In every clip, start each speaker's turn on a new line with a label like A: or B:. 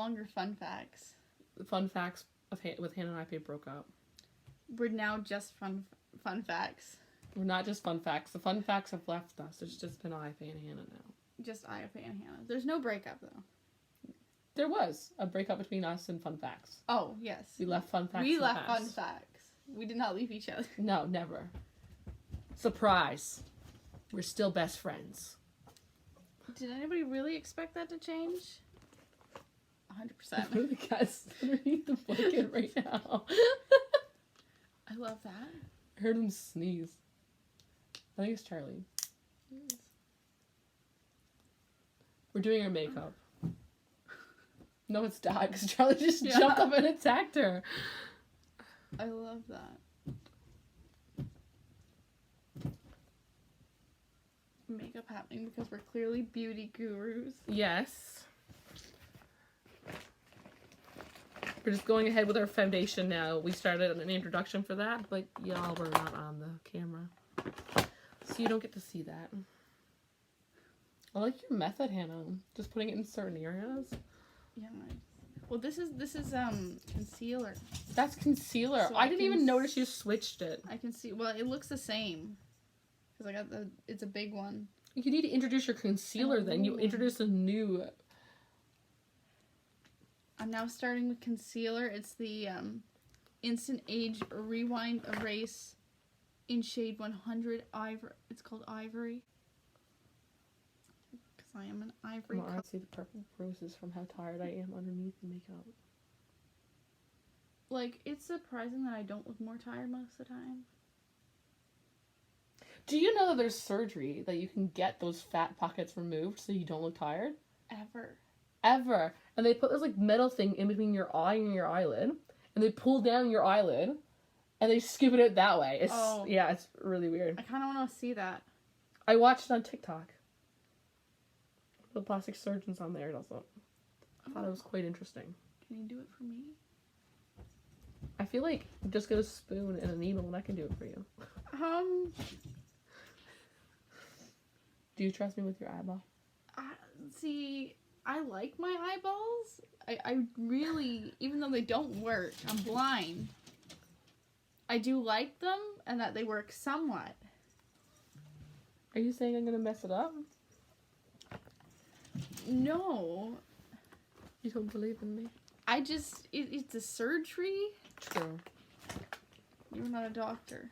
A: longer fun facts.
B: Fun facts with Hannah and Aiapay broke up.
A: We're now just fun facts.
B: We're not just fun facts. The fun facts have left us. There's just been Aiapay and HAnnah now.
A: Just Aiapay and HAnnah. There's no breakup, though.
B: There was a breakup between us and fun facts.
A: Oh, yes.
B: We left fun facts.
A: We left fun facts. We did not leave each other.
B: No, never. Surprise. We're still best friends.
A: Did anybody really expect that to change? 100%.
B: The guy's underneath the blanket right now.
A: I love that.
B: I heard him sneeze. I think it's Charlie. We're doing our makeup. No, it's Dad, because Charlie just jumped up and attacked her.
A: I love that. Makeup happening because we're clearly beauty gurus.
B: Yes. We're just going ahead with our foundation now. We started an introduction for that, but y'all were not on the camera. So you don't get to see that. I like your method, Hannah. Just putting it in certain areas.
A: Yeah. Well, this is concealer.
B: That's concealer.
A: So
B: I didn't even notice you switched it.
A: I can see. Well, it looks the same. Because I got it's a big one.
B: You need to introduce your concealer then. You introduce a new...
A: I'm now starting with concealer. It's the Instant Age Rewind Erase in shade 100 Ivory. It's called Ivory. Because I am an ivory.
B: I see the purple roses from how tired I am underneath the makeup.
A: Like, it's surprising that I don't look more tired most of the time.
B: Do you know that there's surgery that you can get those fat pockets removed so you don't look tired? Ever. And they put this like metal thing in between your eye and your eyelid, and they pull down your eyelid, and they scoop it out that way. It's really weird.
A: I kind of want to see that.
B: I watched it on TikTok. The plastic surgeons on there also. I thought it was quite interesting.
A: Can you do it for me?
B: I feel like just get a spoon and a needle and I can do it for you. Do you trust me with your eyeball?
A: See, I like my eyeballs. I really, even though they don't work, I'm blind. I do like them and that they work somewhat.
B: Are you saying I'm gonna mess it up?
A: No.
B: You don't believe in me?
A: I just, it's a surgery.
B: True.
A: You're not a doctor.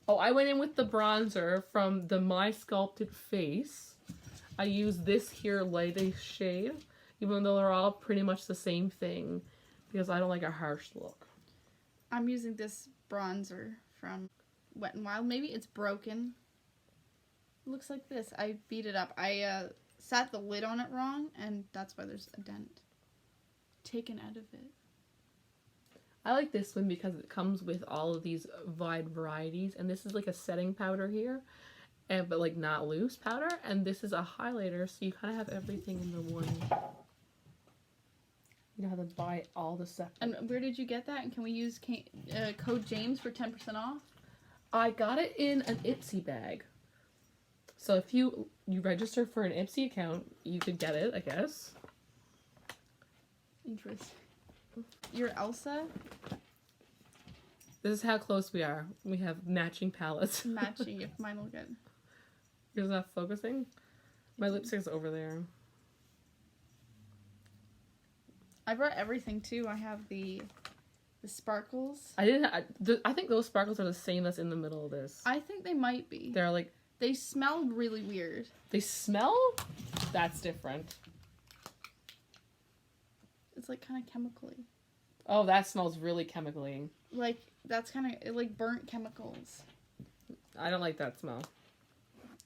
B: Oh, I went in with the bronzer from the My Sculpted Face. I used this here lightish shade, even though they're all pretty much the same thing, because I don't like a harsh look.
A: I'm using this bronzer from Wet n Wild. Maybe it's broken. It looks like this. I beat it up. I sat the lid on it wrong, and that's why there's a dent taken out of it.
B: I like this one because it comes with all of these wide varieties, and this is like a setting powder here, but like not loose powder, and this is a highlighter, so you kind of have everything in the one. You know how to buy all the stuff.
A: And where did you get that? And can we use code James for 10% off?
B: I got it in an IIII bag. So if you register for an IIII account, you could get it, I guess.
A: Interesting. You're Elsa?
B: This is how close we are. We have matching palettes.
A: Matching, if mine will get.
B: Yours not focusing? My lipstick's over there.
A: I brought everything too. I have the sparkles.
B: I think those sparkles are the same that's in the middle of this.
A: I think they might be.
B: They're like...
A: They smell really weird.
B: They smell? That's different.
A: It's like kind of chemically.
B: Oh, that smells really chemically.
A: Like, that's kind of like burnt chemicals.
B: I don't like that smell.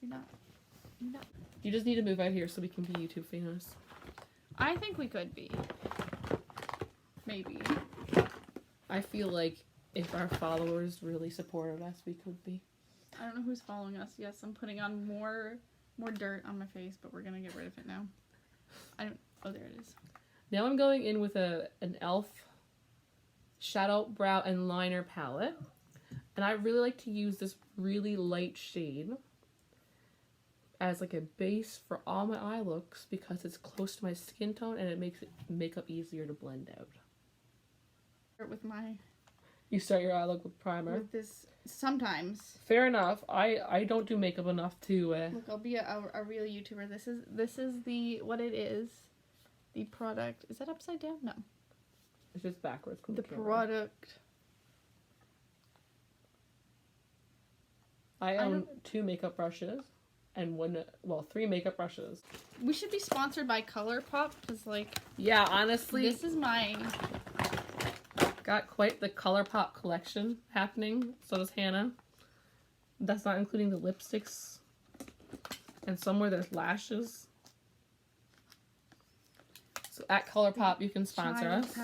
A: You're not.
B: You just need to move out here so we can be YouTube famous.
A: I think we could be. Maybe.
B: I feel like if our followers really supported us, we could be.
A: I don't know who's following us. Yes, I'm putting on more dirt on my face, but we're gonna get rid of it now. Oh, there it is.
B: Now I'm going in with an e.l.f. shadow brow and liner palette, and I really like to use this really light shade, as like a base for all my eye looks because it's close to my skin tone and it makes makeup easier to blend out.
A: With my...
B: You start your eye look with primer?
A: With this, sometimes.
B: Fair enough. I don't do makeup enough to...
A: Look, I'll be a real YouTuber. This is the... What it is. The product. Is that upside down? No.
B: It's just backwards.
A: The product.
B: I own 2 makeup brushes and 3 makeup brushes.
A: We should be sponsored by ColourPop because, like...
B: Yeah, honestly.
A: This is my...
B: Got quite the ColourPop collection happening. So does Hannah. That's not including the lipsticks. And somewhere there's lashes. So at ColourPop, you can sponsor us.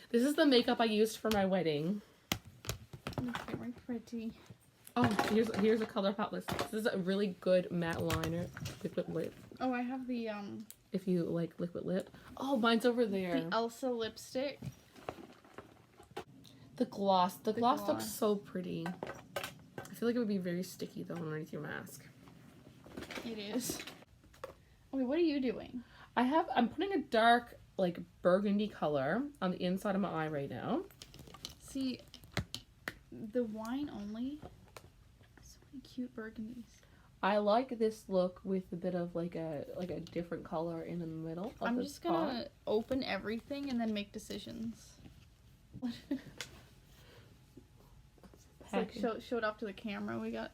B: This is the makeup I used for my wedding.
A: Okay, very pretty.
B: Oh, here's a ColourPop list. This is a really good matte liner, liquid lip.
A: Oh, I have the
B: If you like liquid lip. Oh, mine's over there.
A: The Elsa lipstick.
B: The gloss. The gloss looks so pretty. I feel like it would be very sticky though underneath your mask.
A: It is. Okay, what are you doing?
B: I'm putting a dark like burgundy color on the inside of my eye right now.
A: See, the wine only. So many cute burgundies.
B: I like this look with a bit of like a different color in the middle.
A: I'm just gonna open everything and then make decisions. It's like show it off to the camera. We got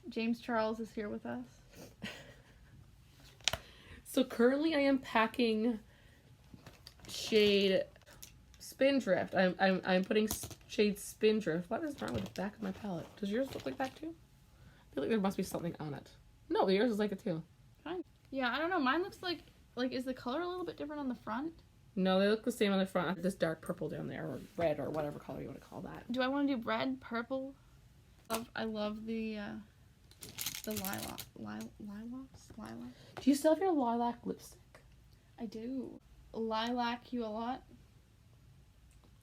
A: James Charles is here with us.
B: So currently I am packing shade Spindrift. I'm putting shade Spindrift. What is wrong with the back of my palette? Does yours look like that too? I feel like there must be something on it. No, yours is like it too.
A: Fine. Yeah, I don't know. Mine looks like is the color a little bit different on the front?
B: No, they look the same on the front. This dark purple down there, or red, or whatever color you want to call that.
A: Do I want to do red, purple? I love the lilacs.
B: Do you still have your lilac lipstick?
A: I do. Lilac you a lot.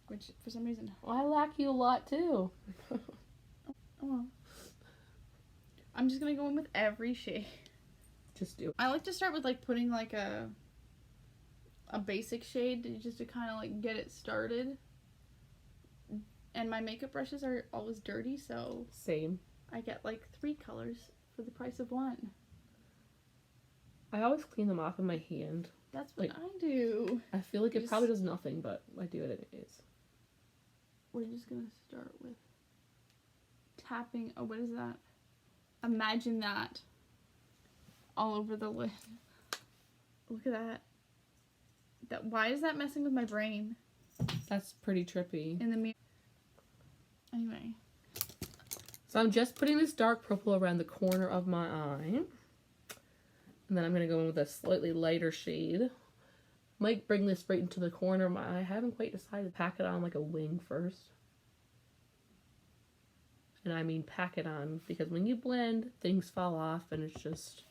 A: Which, for some reason...
B: Lilac you a lot, too.
A: Oh. I'm just gonna go in with every shade.
B: Just do.
A: I like to start with, like, putting, like, a basic shade just to kind of, like, get it started. And my makeup brushes are always dirty, so...
B: Same.
A: I get, like, 3 colors for the price of 1.
B: I always clean them off in my hand.
A: That's what I do.
B: I feel like it probably does nothing, but I do it anyways.
A: We're just gonna start with tapping. Oh, what is that? Imagine that all over the lid. Look at that. Why is that messing with my brain?
B: That's pretty trippy.
A: In the mirror. Anyway.
B: So I'm just putting this dark purple around the corner of my eye. And then I'm going to go in with a slightly lighter shade. Might bring this right into the corner of my eye. I haven't quite decided to pack it on like a wing first. And I mean pack it on because when you blend, things fall off and it's just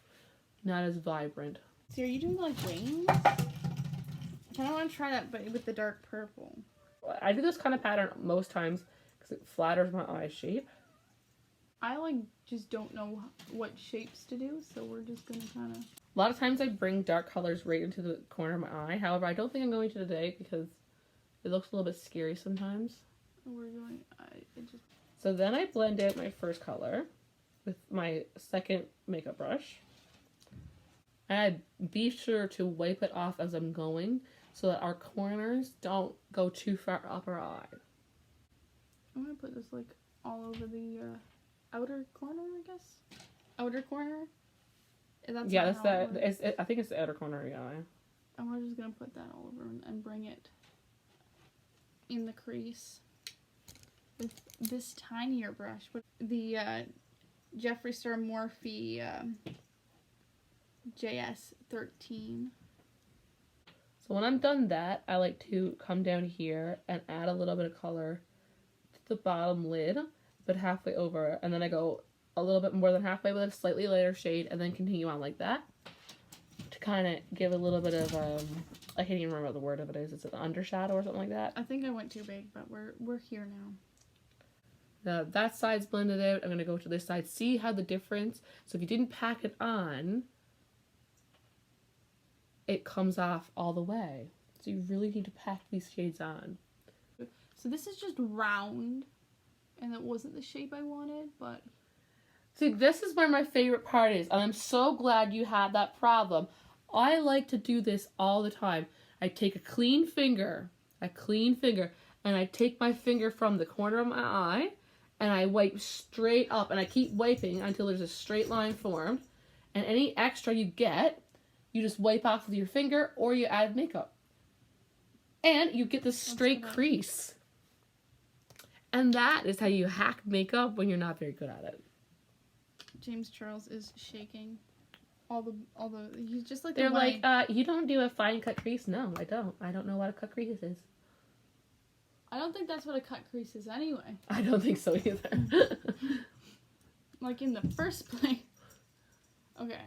B: not as vibrant.
A: So are you doing like wings? I kind of want to try that, but with the dark purple.
B: I do this kind of pattern most times because it flatters my eye shape.
A: I like just don't know what shapes to do, so we're just gonna kind of...
B: A lot of times I bring dark colors right into the corner of my eye. However, I don't think I'm going to today because it looks a little bit scary sometimes.
A: We're going...
B: So then I blend out my first color with my second makeup brush. And I be sure to wipe it off as I'm going so that our corners don't go too far up our eye.
A: I'm gonna put this like all over the outer corner, I guess. Outer corner.
B: Yeah, that's that. I think it's the outer corner of your eye.
A: And we're just gonna put that all over and bring it in the crease with this tinier brush, with the Jeffree Star Morphe JS13.
B: So when I'm done that, I like to come down here and add a little bit of color to the bottom lid, but halfway over, and then I go a little bit more than halfway with a slightly lighter shade, and then continue on like that to kind of give a little bit of I can't even remember what the word of it is. It's an undershadow or something like that.
A: I think I went too big, but we're here now.
B: Now that side's blended out. I'm going to go to this side. See how the difference. So if you didn't pack it on, it comes off all the way. So you really need to pack these shades on.
A: So this is just round, and it wasn't the shape I wanted, but...
B: See, this is where my favorite part is, and I'm so glad you had that problem. I like to do this all the time. I take a clean finger, and I take my finger from the corner of my eye, and I wipe straight up, and I keep wiping until there's a straight line formed, and any extra you get, you just wipe off with your finger, or you add makeup. And you get this straight crease. And that is how you hack makeup when you're not very good at it.
A: James Charles is shaking. All the he's just like
B: they're like, you don't do a fine cut crease? No, I don't. I don't know what a cut crease is.
A: I don't think that's what a cut crease is anyway.
B: I don't think so either.
A: Like in the first place. Okay.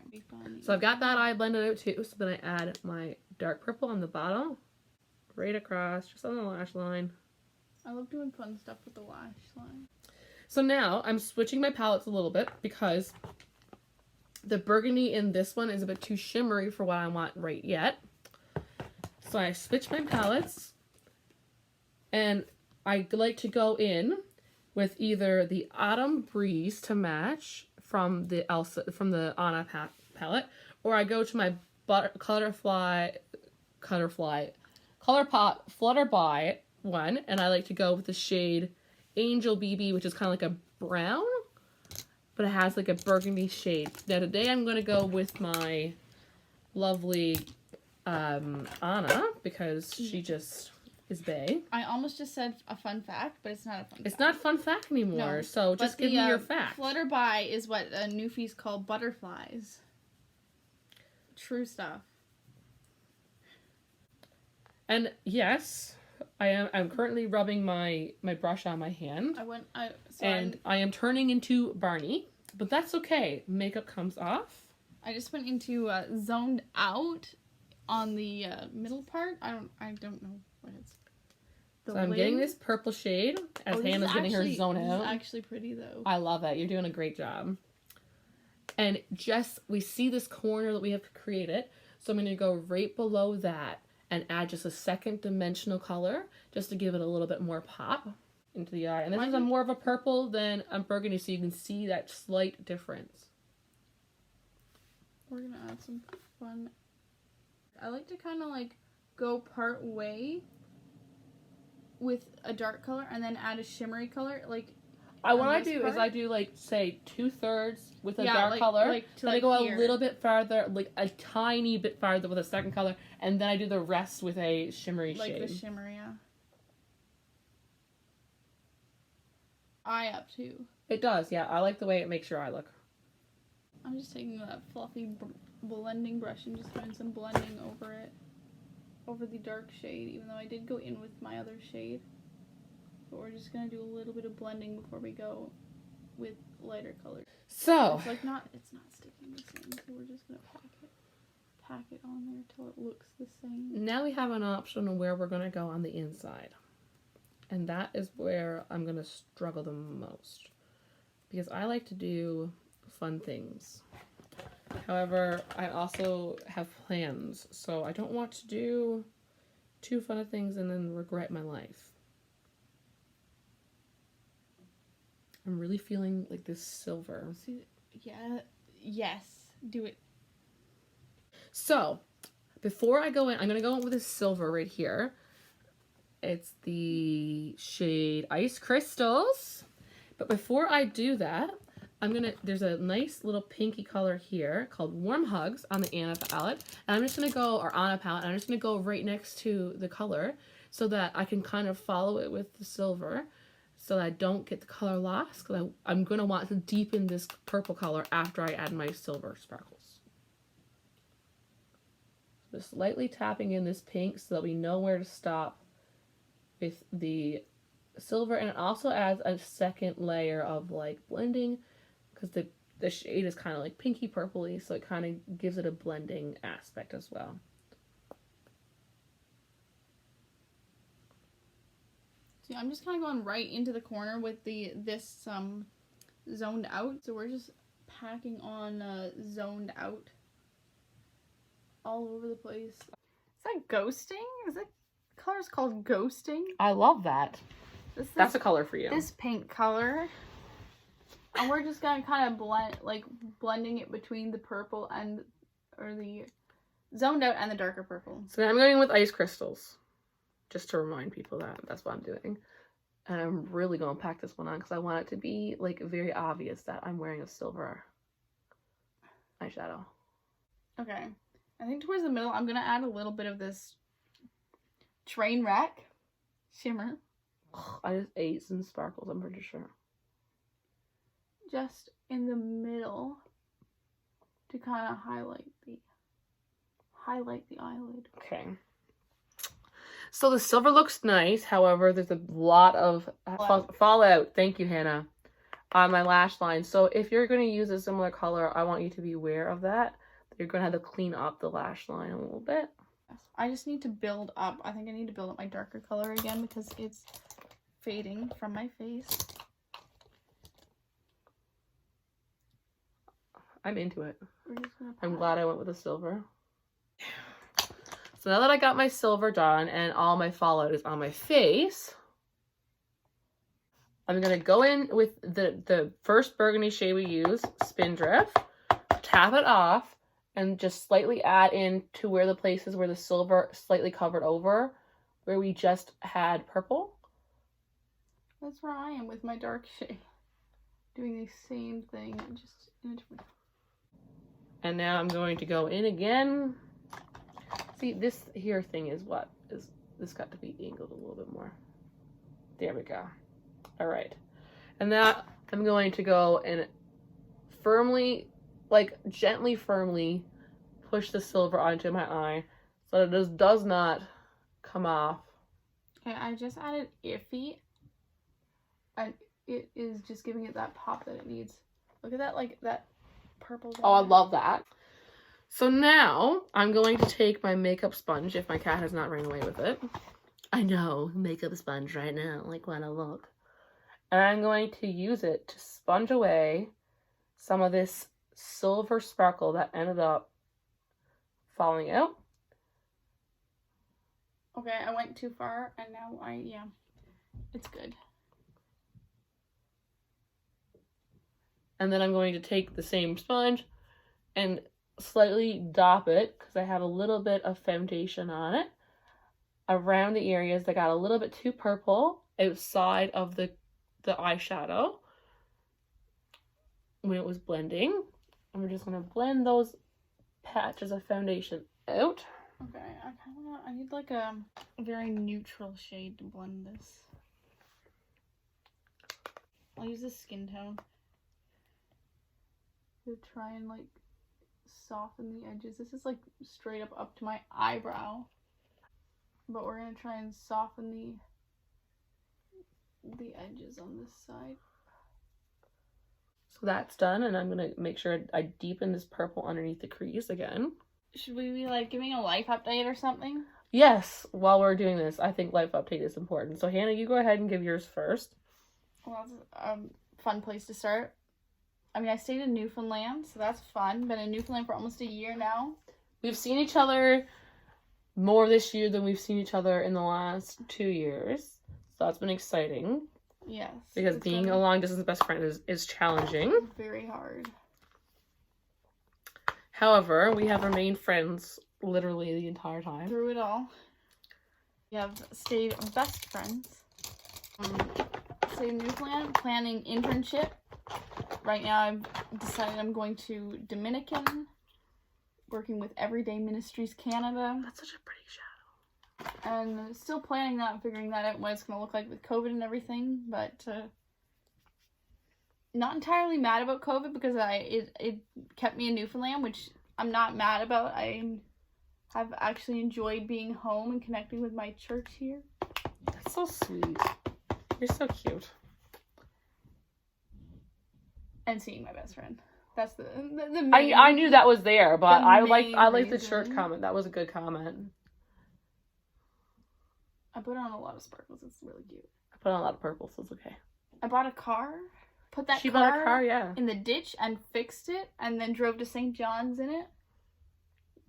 B: So I've got that eye blended out too. So then I add my dark purple on the bottom. Right across, just on the lash line.
A: I love doing fun stuff with the lash line.
B: So now I'm switching my palettes a little bit because the burgundy in this one is a bit too shimmery for what I want right yet. So I switch my palettes, and I like to go in with either the Autumn Breeze to match from the Anna palette, or I go to my ColourPop Flutterby one, and I like to go with the shade Angel BB, which is kind of like a brown, but it has like a burgundy shade. Now today I'm going to go with my lovely Anna, because she just is bae.
A: I almost just said a fun fact, but it's not a fun fact.
B: It's not fun fact anymore, no, so just give me your fact.
A: Flutterby is what Newfies call butterflies. True stuff.
B: And yes, I'm currently rubbing my brush on my hand. I am turning into Barney, but that's okay. Makeup comes off.
A: I just went into zoned out on the middle part. I don't know what it's.
B: So I'm getting this purple shade as Hannah's getting her zone out.
A: This is actually pretty though.
B: I love it. You're doing a great job. And just, we see this corner that we have created. So I'm going to go right below that and add just a second dimensional color just to give it a little bit more pop into the eye. And this is more of a purple than a burgundy, so you can see that slight difference.
A: We're going to add some fun. I like to kind of like go part way with a dark color and then add a shimmery color. Like,
B: what I do is I do like, say, 2/3 with a dark color. Then I go a little bit farther, like a tiny bit farther with a second color, and then I do the rest with a shimmery shade.
A: Like the shimmer, yeah. Eye up too.
B: It does, yeah. I like the way it makes your eye look.
A: I'm just taking that fluffy blending brush and just doing some blending over it. Over the dark shade, even though I did go in with my other shade. But we're just going to do a little bit of blending before we go with lighter colors.
B: So.
A: It's not sticking the same, so we're just going to pack it on there till it looks the same.
B: Now we have an option of where we're going to go on the inside. And that is where I'm going to struggle the most. Because I like to do fun things. However, I also have plans, so I don't want to do too fun of things and then regret my life. I'm really feeling like this silver.
A: Yeah, yes, do it.
B: So, before I go in, I'm going to go in with this silver right here. It's the shade Ice Crystals. But before I do that, there's a nice little pinky color here called Warm Hugs on the Anna palette. And I'm just going to go, or Anna palette, and I'm just going to go right next to the color so that I can kind of follow it with the silver so that I don't get the color lost, because I'm going to want to deepen this purple color after I add my silver sparkles. Just lightly tapping in this pink so that we know where to stop with the silver, and it also adds a second layer of like blending, because the shade is kind of like pinky purpley, so it kind of gives it a blending aspect as well.
A: See, I'm just kind of going right into the corner with this zoned out. So we're just packing on zoned out all over the place. Is that ghosting? Is that color's called ghosting?
B: I love that. That's a color for you.
A: This paint color. And we're just gonna kind of blending it between the purple or the zoned out and the darker purple.
B: So I'm going with ice crystals, just to remind people that that's what I'm doing. And I'm really gonna pack this one on because I want it to be like very obvious that I'm wearing a silver eyeshadow.
A: Okay, I think towards the middle I'm gonna add a little bit of this train wreck shimmer.
B: I just ate some sparkles, I'm pretty sure.
A: Just in the middle to kind of highlight the eyelid.
B: Okay. So the silver looks nice. However, there's a lot of fallout. Thank you, Hannah. On my lash line. So if you're going to use a similar color, I want you to be aware of that. You're going to have to clean up the lash line a little bit.
A: I just need to build up. I think I need to build up my darker color again because it's fading from my face.
B: I'm into it. I'm glad I went with the silver. So now that I got my silver done and all my fallout is on my face, I'm going to go in with the first burgundy shade we use, Spindrift, tap it off, and just slightly add in to where the places where the silver slightly covered over, where we just had purple.
A: That's where I am with my dark shade. Doing the same thing, just in a different.
B: And now I'm going to go in again. See, this here thing is what? This got to be angled a little bit more. There we go. All right. And now I'm going to go and firmly, like gently, firmly push the silver onto my eye so that it just does not come off.
A: Okay, I just added Iffy. And it is just giving it that pop that it needs. Look at that, like, that purple.
B: Oh, I love that. So now I'm going to take my makeup sponge, if my cat has not ran away with it. I know, makeup sponge right now, like when I look. And I'm going to use it to sponge away some of this silver sparkle that ended up falling out.
A: Okay, I went too far, and now it's good.
B: And then I'm going to take the same sponge and slightly dop it, because I have a little bit of foundation on it, around the areas that got a little bit too purple outside of the eyeshadow when it was blending. And we're just going to blend those patches of foundation out.
A: Okay, I need like a very neutral shade to blend this. I'll use this skin tone to try and like soften the edges. This is like straight up to my eyebrow, but we're gonna try and soften the edges on this side.
B: So that's done, and I'm gonna make sure I deepen this purple underneath the crease again.
A: Should we be like giving a life update or something?
B: Yes, while we're doing this, I think life update is important. So Hannah, you go ahead and give yours first.
A: Well, that's a fun place to start. I mean, I stayed in Newfoundland, so that's fun. Been in Newfoundland for almost a year now.
B: We've seen each other more this year than we've seen each other in the last 2 years. So that's been exciting.
A: Yes.
B: Because being a long-distance best friend is challenging.
A: Very hard.
B: However, we have remained friends literally the entire time.
A: Through it all. We have stayed best friends. Stayed in Newfoundland, planning internship. Right now I've decided I'm going to Dominican, working with Everyday Ministries Canada.
B: That's such a pretty shadow.
A: And still planning that and figuring that out, what it's going to look like with COVID and everything, but not entirely mad about COVID because it kept me in Newfoundland, which I'm not mad about. I have actually enjoyed being home and connecting with my church here.
B: That's so sweet. You're so cute.
A: And seeing my best friend. That's the main,
B: I knew that was there, but I like the
A: reason.
B: shirt comment. That was a good comment.
A: I put on a lot of sparkles. It's really cute.
B: I put on a lot of purple, so it's okay.
A: I bought a car. Put that
B: She
A: car
B: bought a car, yeah.
A: in the ditch and fixed it, and then drove to St. John's in it.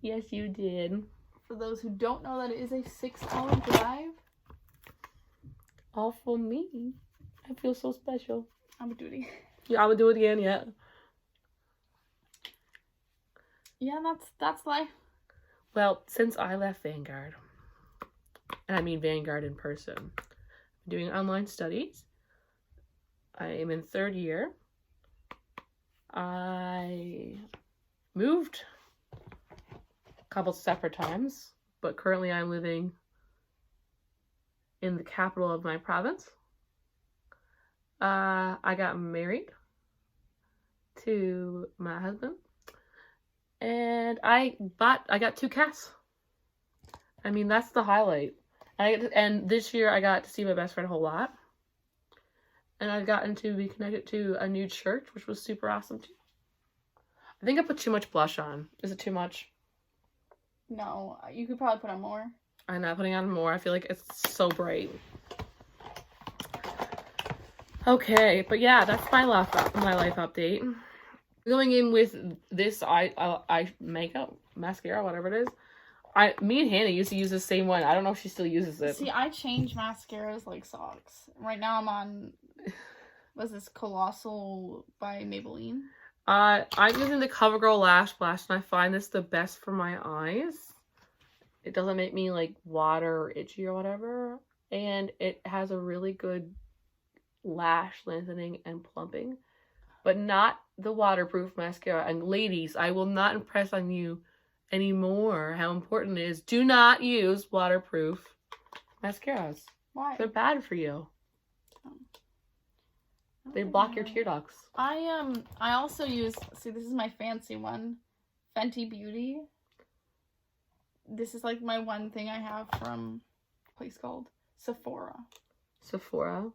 B: Yes, you did.
A: For those who don't know, that it is a 6-hour drive.
B: All for me. I feel so special.
A: I'm a duty.
B: Yeah, I would do it again, yeah.
A: Yeah, that's life.
B: Well, since I left Vanguard, and I mean Vanguard in person, I'm doing online studies. I am in 3rd year. I moved a couple separate times, but currently I'm living in the capital of my province. I got married to my husband, and I got 2 cats. I mean, that's the highlight. And this year I got to see my best friend a whole lot. And I've gotten to be connected to a new church, which was super awesome too. I think I put too much blush on. Is it too much?
A: No, you could probably put on more.
B: I'm not putting on more. I feel like it's so bright. Okay, but yeah, that's my life update. Going in with this eye makeup, mascara, whatever it is. Me and Hannah used to use the same one. I don't know if she still uses it.
A: See, I change mascaras like socks. Right now I'm on, what's this, Colossal by Maybelline.
B: I'm using the CoverGirl Lash Blast, and I find this the best for my eyes. It doesn't make me like water or itchy or whatever, and it has a really good lash lengthening and plumping, but not the waterproof mascara. And ladies, I will not impress on you anymore how important it is. Do not use waterproof mascaras.
A: Why?
B: They're bad for you. They block your tear ducts.
A: I also use, see, this is my fancy one, Fenty Beauty. This is like my one thing I have from a place called Sephora.
B: Sephora?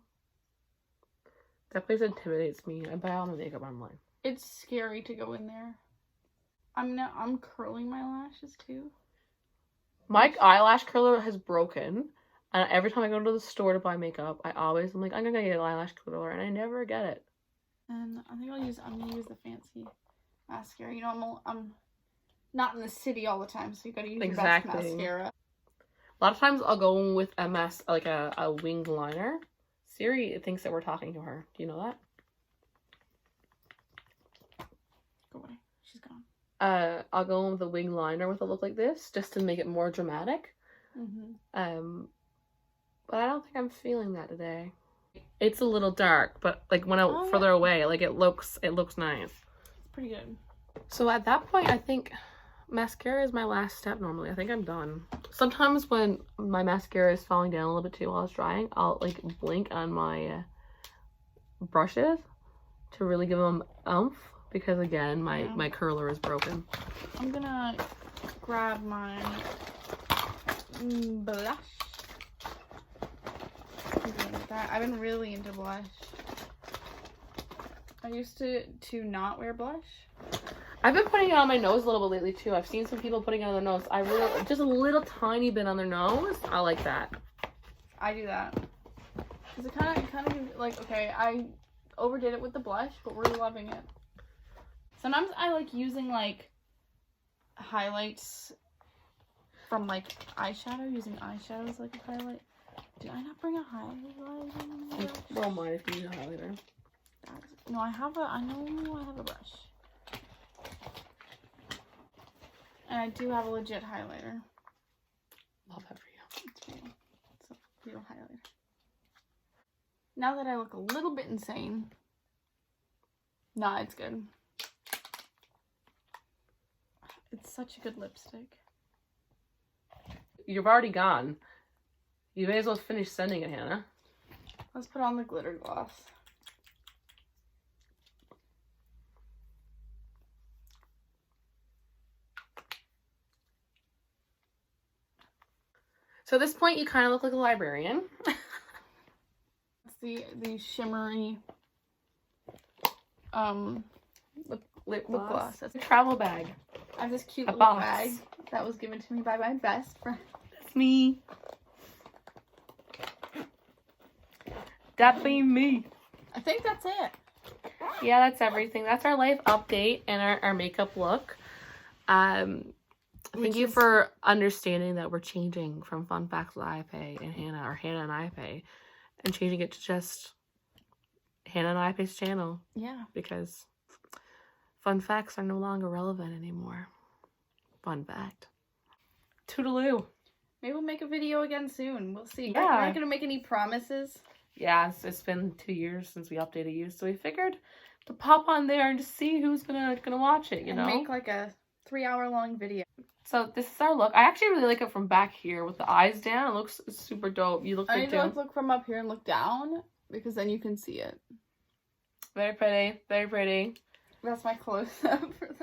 B: That place intimidates me. I buy all my makeup online.
A: It's scary to go in there. I'm curling my lashes too.
B: My eyelash curler has broken, and every time I go to the store to buy makeup, I'm like, I'm gonna get an eyelash curler, and I never get it.
A: And I think I'm gonna use the fancy mascara. You know, I'm not in the city all the time, so you gotta use your best mascara.
B: A lot of times I'll go in with a winged liner. Siri thinks that we're talking to her. Do you know that?
A: Go away. She's gone.
B: I'll go in with a wing liner with a look like this, just to make it more dramatic.
A: Mm-hmm.
B: But I don't think I'm feeling that today. It's a little dark, but like when I'm further away, like it looks nice.
A: It's pretty good.
B: So at that point, I think mascara is my last step normally. I think I'm done. Sometimes when my mascara is falling down a little bit too while it's drying, I'll like blink on my brushes to really give them oomph, because again, my curler is broken.
A: I'm gonna grab my blush. I've been really into blush. I used to not wear blush.
B: I've been putting it on my nose a little bit lately too. I've seen some people putting it on their nose. I really, just a little tiny bit on their nose. I like that.
A: I do that. Cause it kind of like, okay, I overdid it with the blush, but we're loving it. Sometimes I like using like highlights from like eyeshadow, using eyeshadow as like a highlight. Did I not bring a highlighter?
B: Don't mind if you use a highlighter.
A: No, I know I have a brush. And I do have a legit highlighter.
B: Love that for you.
A: It's real. It's a real highlighter. Now that I look a little bit insane. Nah, it's good. It's such a good lipstick.
B: You've already gone. You may as well finish sending it, Hannah.
A: Let's put on the glitter gloss.
B: So at this point, you kind of look like a librarian.
A: It's the shimmery lip gloss.
B: That's a travel bag.
A: I have this cute little bag that was given to me by my best friend.
B: That's me. Definitely me.
A: I think that's it.
B: Yeah, that's everything. That's our life update and our makeup look. Thank you for understanding that we're changing from Fun Facts with Aiapay and HAnnah, or HAnnah and Aiapay, and changing it to just HAnnah and Aiapay's channel.
A: Yeah.
B: Because fun facts are no longer relevant anymore. Fun fact. Toodaloo.
A: Maybe we'll make a video again soon. We'll see.
B: Yeah.
A: We're not going to make any promises.
B: Yeah, it's been 2 years since we updated you, so we figured to pop on there and just see who's gonna watch it, you know?
A: Make like a 3-hour-long video.
B: So this is our look. I actually really like it from back here with the eyes down. It looks super dope. You look good too.
A: I need to look from up here and look down because then you can see it.
B: Very pretty. Very pretty.
A: That's my close-up for